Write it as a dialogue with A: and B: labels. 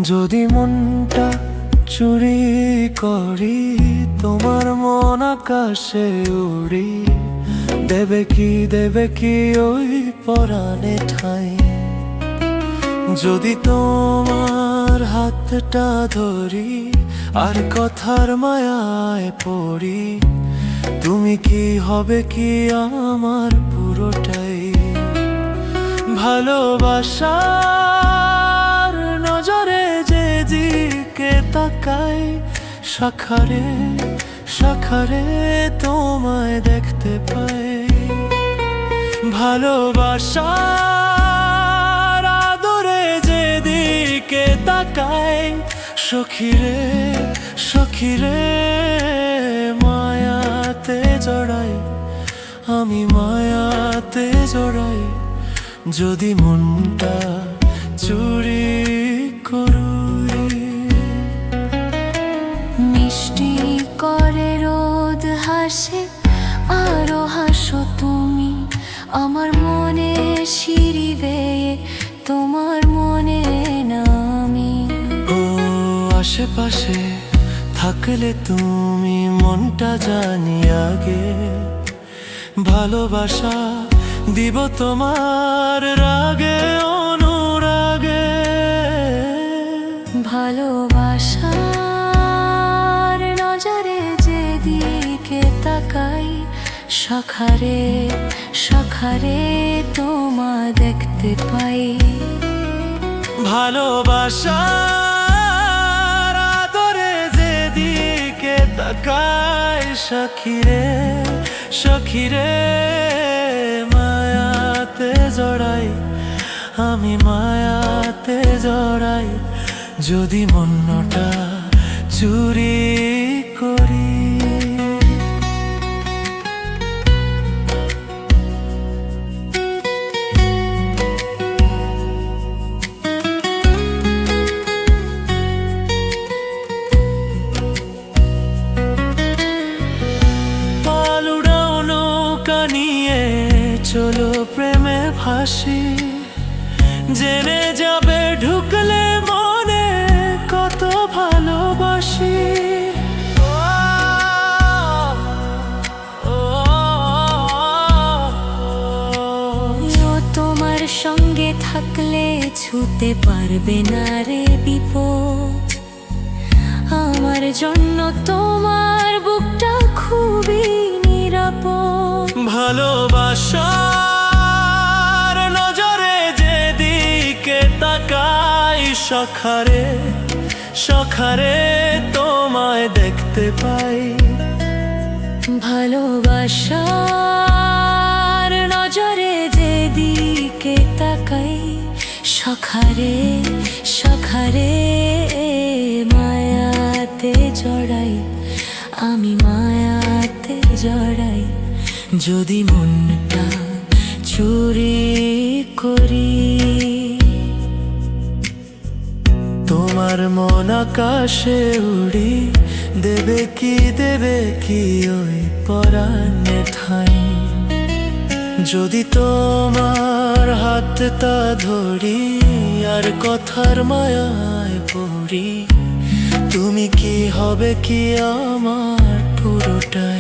A: যদি মনটা চুরি করি, তোমার মন আকাশে উড়ি, দেবে কি ওই পরাণে ঠাই? যদি তোমার হাতটা ধরি আর কথার মায়ায় পড়ি, তুমি কি হবে কি আমার পুরোটাই? ভালোবাসার নজরে যেদিকে তাকাই, শাখারে শাখারে তোমায় দেখতে পাই। ভালোবাসার আদরে যেদিকে তাকাই, সখীরে সখীরে মায়াতে জড়াই, আমি মায়াতে জড়াই। যদি মনটা চুরি করি,
B: মিষ্টি করে রোদ হাসে আরো হাসো তুমি, আমার মনে সিঁড়ি বেয়ে তোমার মনে নামি।
A: ও আশেপাশে থাকলে তুমি মনটা জানি আগে, ভালোবাসা দিব তোমার রাগে অনুরাগে।
B: ভালোবাসার নজরে যেদিকে তাকাই, শাখারে শাখারে তোমায় দেখতে পাই।
A: ভালোবাসার আদরে যেদিকে তাকাই, সখীরে সখীরে মায়াতে জড়াই, আমি মায়াতে জড়াই। যদি মনটা চুরি করি, চলো প্রেমে ভাসি, জেনে যাবে ঢুকলে মনে কত ভালোবাসি।
B: তোমার সঙ্গে থাকলে ছুতে পারবে না রে বিপদ, আমার জন্য তোমার বুকটা খুবই নিরাপদ।
A: ভালোবাসার নজরে যেদিকে তাকাই, শাখারে শাখারে তোমায় দেখতে পাই।
B: ভালোবাসার নজরে যেদিকে তাকাই, শাখারে শাখারে মায়াতে জড়াই, আমি মায়াতে জড়াই। যদি মনটা চুরি করি, তোমার মন আকাশে উড়ি, দেবে কি ওই পরাণে ঠাই? যদি তোমার হাতটা ধরি আর কথার মায়ায় পড়ি, তুমি কি হবে কি আমার পুরোটাই?